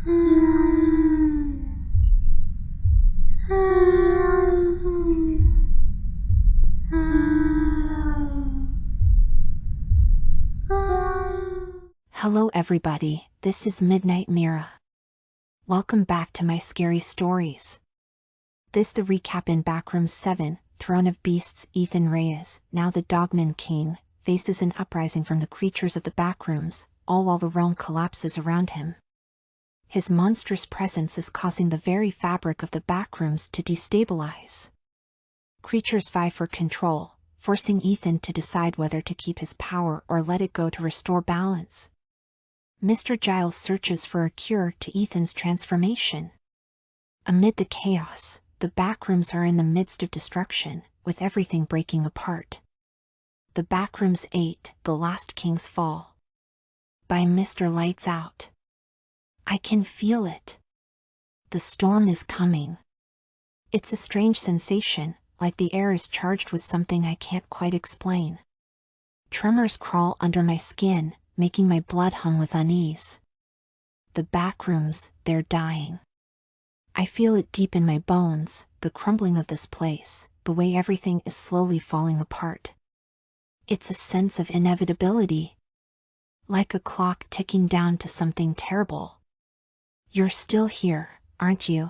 Hello everybody, this is Midnight Mira. Welcome back to my scary stories. This the recap in Backrooms 7, Throne of Beasts. Ethan Reyes, now the Dogman King, faces an uprising from the creatures of the Backrooms, all while the realm collapses around him. His monstrous presence is causing the very fabric of the Backrooms to destabilize. Creatures vie for control, forcing Ethan to decide whether to keep his power or let it go to restore balance. Mr. Giles searches for a cure to Ethan's transformation. Amid the chaos, the Backrooms are in the midst of destruction, with everything breaking apart. The Backrooms 8, The Last King's Fall. By Mr. Lights Out. I can feel it. The storm is coming. It's a strange sensation, like the air is charged with something I can't quite explain. Tremors crawl under my skin, making my blood hum with unease. The Backrooms, they're dying. I feel it deep in my bones, the crumbling of this place, the way everything is slowly falling apart. It's a sense of inevitability. Like a clock ticking down to something terrible. You're still here, aren't you?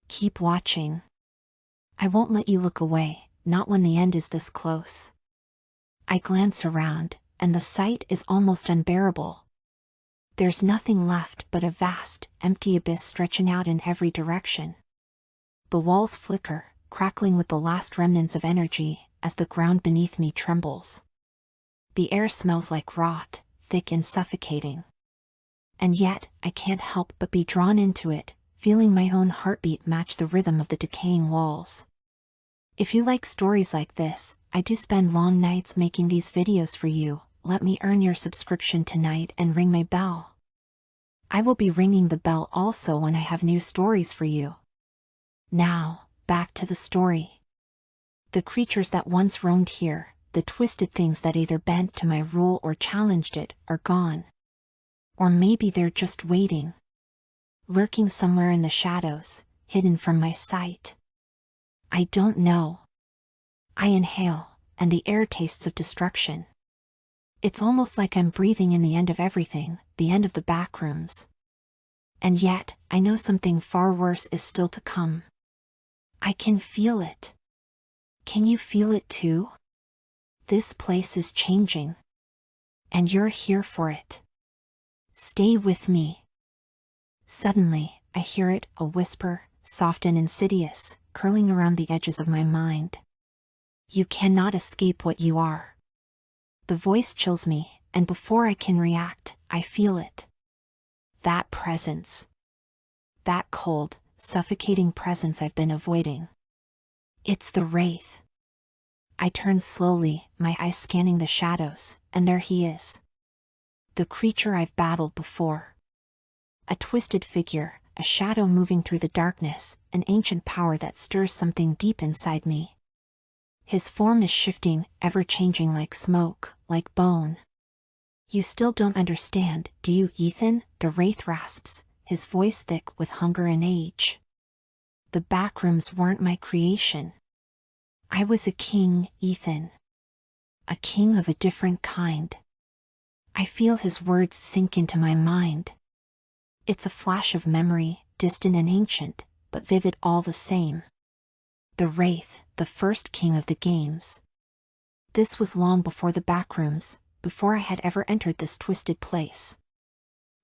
Keep watching. I won't let you look away, not when the end is this close. I glance around, and the sight is almost unbearable. There's nothing left but a vast, empty abyss stretching out in every direction. The walls flicker, crackling with the last remnants of energy, as the ground beneath me trembles. The air smells like rot, thick and suffocating. And yet, I can't help but be drawn into it, feeling my own heartbeat match the rhythm of the decaying walls. If you like stories like this, I do spend long nights making these videos for you. Let me earn your subscription tonight and ring my bell. I will be ringing the bell also when I have new stories for you. Now, back to the story. The creatures that once roamed here, the twisted things that either bent to my rule or challenged it, are gone. Or maybe they're just waiting. Lurking somewhere in the shadows, hidden from my sight. I don't know. I inhale, and the air tastes of destruction. It's almost like I'm breathing in the end of everything, the end of the Backrooms. And yet, I know something far worse is still to come. I can feel it. Can you feel it too? This place is changing. And you're here for it. Stay with me. Suddenly, I hear it, a whisper, soft and insidious, curling around the edges of my mind. You cannot escape what you are. The voice chills me, and before I can react, I feel it. That presence. That cold, suffocating presence I've been avoiding. It's the Wraith. I turn slowly, my eyes scanning the shadows, and there he is. The creature I've battled before. A twisted figure, a shadow moving through the darkness, an ancient power that stirs something deep inside me. His form is shifting, ever-changing like smoke, like bone. You still don't understand, do you, Ethan? The Wraith rasps, his voice thick with hunger and age. The Backrooms weren't my creation. I was a king, Ethan. A king of a different kind. I feel his words sink into my mind. It's a flash of memory, distant and ancient, but vivid all the same. The Wraith, the first king of the games. This was long before the Backrooms, before I had ever entered this twisted place.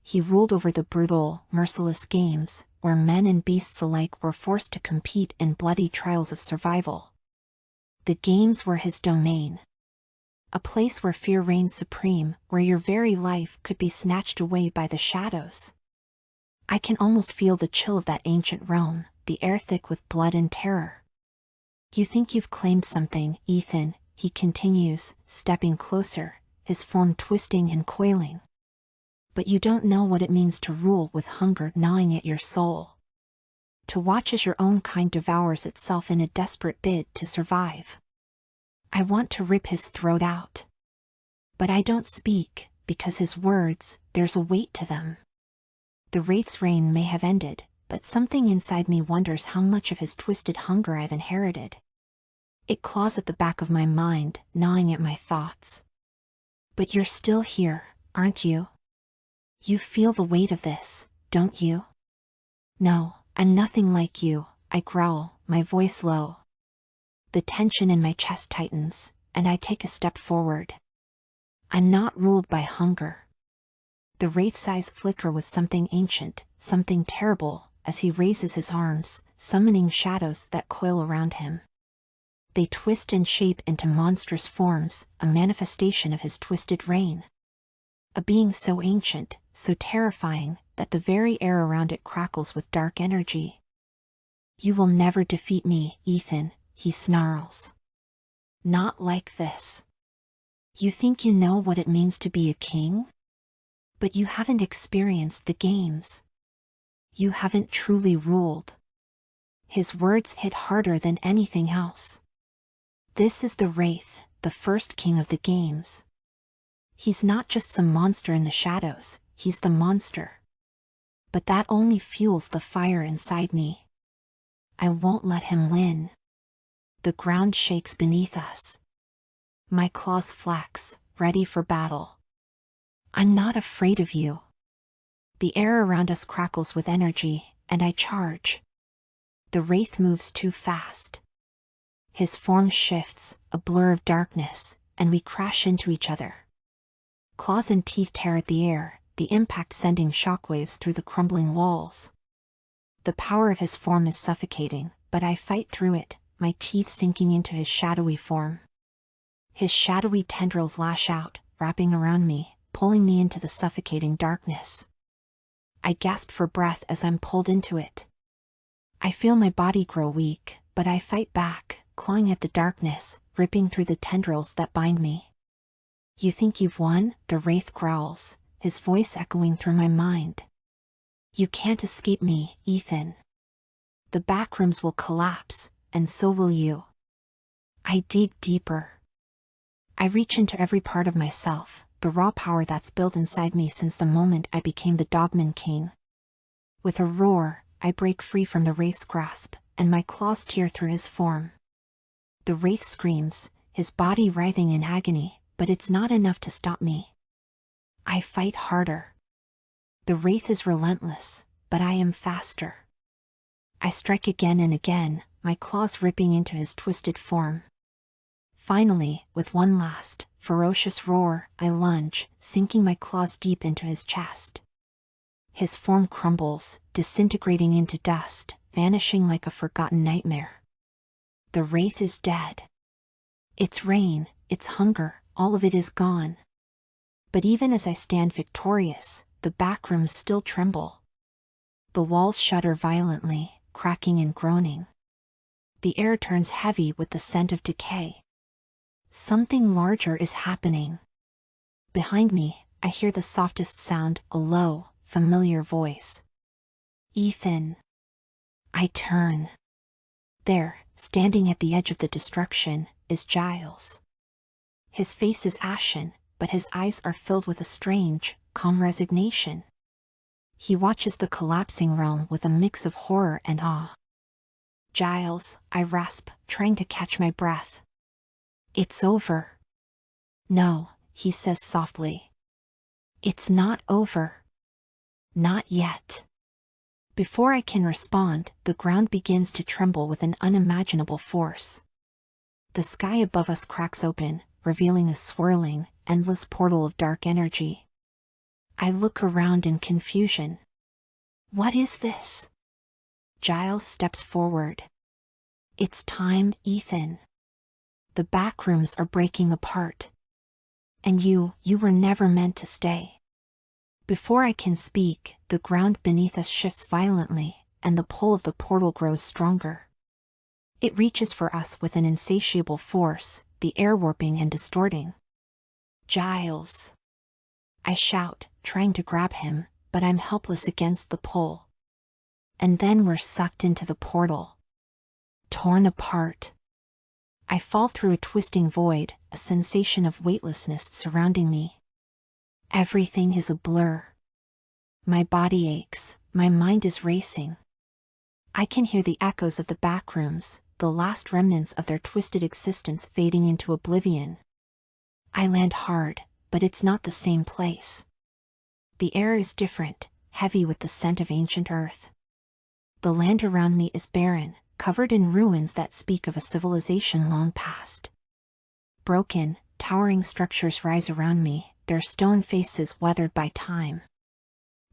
He ruled over the brutal, merciless games, where men and beasts alike were forced to compete in bloody trials of survival. The games were his domain. A place where fear reigned supreme, where your very life could be snatched away by the shadows. I can almost feel the chill of that ancient realm, the air thick with blood and terror. You think you've claimed something, Ethan, he continues, stepping closer, his form twisting and coiling. But you don't know what it means to rule with hunger gnawing at your soul. To watch as your own kind devours itself in a desperate bid to survive. I want to rip his throat out. But I don't speak, because his words, there's a weight to them. The Wraith's reign may have ended, but something inside me wonders how much of his twisted hunger I've inherited. It claws at the back of my mind, gnawing at my thoughts. But you're still here, aren't you? You feel the weight of this, don't you? No, I'm nothing like you, I growl, my voice low. The tension in my chest tightens, and I take a step forward. I'm not ruled by hunger. The Wraith's eyes flicker with something ancient, something terrible, as he raises his arms, summoning shadows that coil around him. They twist and shape into monstrous forms, a manifestation of his twisted reign. A being so ancient, so terrifying, that the very air around it crackles with dark energy. You will never defeat me, Ethan, he snarls. Not like this. You think you know what it means to be a king? But you haven't experienced the games. You haven't truly ruled. His words hit harder than anything else. This is the Wraith, the first king of the games. He's not just some monster in the shadows, he's the monster. But that only fuels the fire inside me. I won't let him win. The ground shakes beneath us. My claws flex, ready for battle. I'm not afraid of you. The air around us crackles with energy, and I charge. The Wraith moves too fast. His form shifts, a blur of darkness, and we crash into each other. Claws and teeth tear at the air, the impact sending shockwaves through the crumbling walls. The power of his form is suffocating, but I fight through it, my teeth sinking into his shadowy form. His shadowy tendrils lash out, wrapping around me, pulling me into the suffocating darkness. I gasp for breath as I'm pulled into it. I feel my body grow weak, but I fight back, clawing at the darkness, ripping through the tendrils that bind me. You think you've won? The Wraith growls, his voice echoing through my mind. You can't escape me, Ethan. The Backrooms will collapse, and so will you. I dig deeper. I reach into every part of myself, the raw power that's built inside me since the moment I became the Dogman King. With a roar, I break free from the Wraith's grasp, and my claws tear through his form. The Wraith screams, his body writhing in agony, but it's not enough to stop me. I fight harder. The Wraith is relentless, but I am faster. I strike again and again, my claws ripping into his twisted form. Finally, with one last, ferocious roar, I lunge, sinking my claws deep into his chest. His form crumbles, disintegrating into dust, vanishing like a forgotten nightmare. The Wraith is dead. Its reign, its hunger, all of it is gone. But even as I stand victorious, the Backrooms still tremble. The walls shudder violently, cracking and groaning. The air turns heavy with the scent of decay. Something larger is happening. Behind me, I hear the softest sound, a low, familiar voice. Ethan. I turn. There, standing at the edge of the destruction, is Giles. His face is ashen, but his eyes are filled with a strange, calm resignation. He watches the collapsing realm with a mix of horror and awe. Giles, I rasp, trying to catch my breath. It's over. No, he says softly. It's not over. Not yet. Before I can respond, the ground begins to tremble with an unimaginable force. The sky above us cracks open, revealing a swirling, endless portal of dark energy. I look around in confusion. What is this? Giles steps forward. It's time, Ethan. The Backrooms are breaking apart. And you were never meant to stay. Before I can speak, the ground beneath us shifts violently, and the pull of the portal grows stronger. It reaches for us with an insatiable force, the air warping and distorting. Giles. I shout, trying to grab him, but I'm helpless against the pull. And then we're sucked into the portal. Torn apart. I fall through a twisting void, a sensation of weightlessness surrounding me. Everything is a blur. My body aches, my mind is racing. I can hear the echoes of the backrooms, the last remnants of their twisted existence fading into oblivion. I land hard, but it's not the same place. The air is different, heavy with the scent of ancient earth. The land around me is barren, covered in ruins that speak of a civilization long past. Broken, towering structures rise around me, their stone faces weathered by time.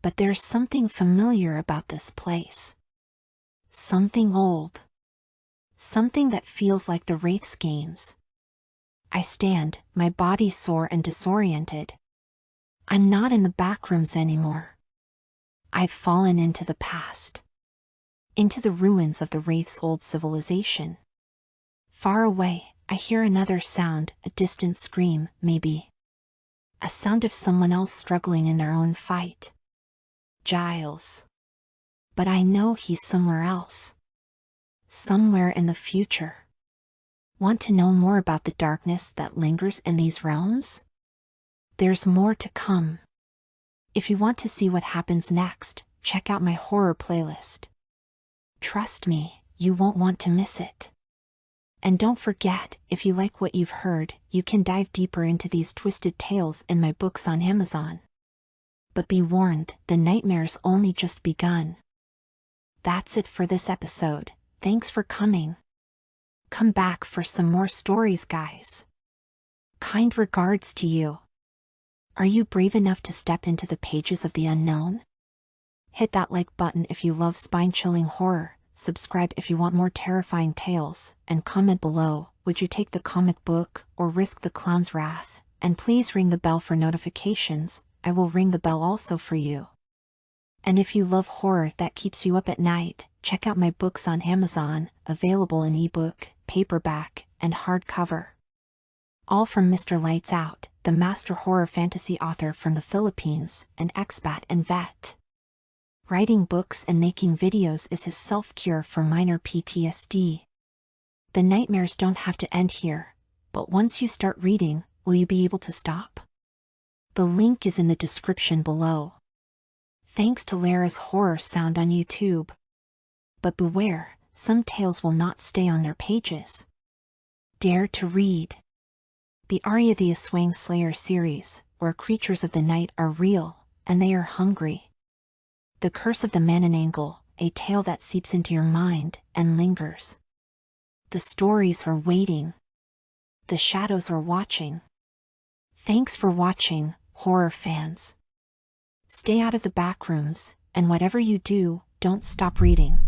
But there's something familiar about this place. Something old. Something that feels like the Wraith's games. I stand, my body sore and disoriented. I'm not in the backrooms anymore. I've fallen into the past. Into the ruins of the Wraith's old civilization. Far away, I hear another sound, a distant scream, maybe. A sound of someone else struggling in their own fight. Giles. But I know he's somewhere else. Somewhere in the future. Want to know more about the darkness that lingers in these realms? There's more to come. If you want to see what happens next, check out my horror playlist. Trust me, you won't want to miss it. And don't forget, if you like what you've heard, you can dive deeper into these twisted tales in my books on Amazon. But be warned, the nightmare's only just begun. That's it for this episode. Thanks for coming. Come back for some more stories, guys. Kind regards to you. Are you brave enough to step into the pages of the unknown? Hit that like button if you love spine-chilling horror, subscribe if you want more terrifying tales, and comment below, would you take the comic book or risk the clown's wrath? And please ring the bell for notifications, I will ring the bell also for you. And if you love horror that keeps you up at night, check out my books on Amazon, available in ebook, paperback, and hardcover. All from Mr. Lights Out, the master horror fantasy author from the Philippines, an expat and vet. Writing books and making videos is his self-cure for minor PTSD. The nightmares don't have to end here, but once you start reading, will you be able to stop? The link is in the description below. Thanks to Lara's horror sound on YouTube. But beware, some tales will not stay on their pages. Dare to read. The Arya the Aswang Slayer series, where creatures of the night are real, and they are hungry. The Curse of the Manananggal, a tale that seeps into your mind and lingers. The stories are waiting. The shadows are watching. Thanks for watching, horror fans. Stay out of the backrooms, and whatever you do, don't stop reading.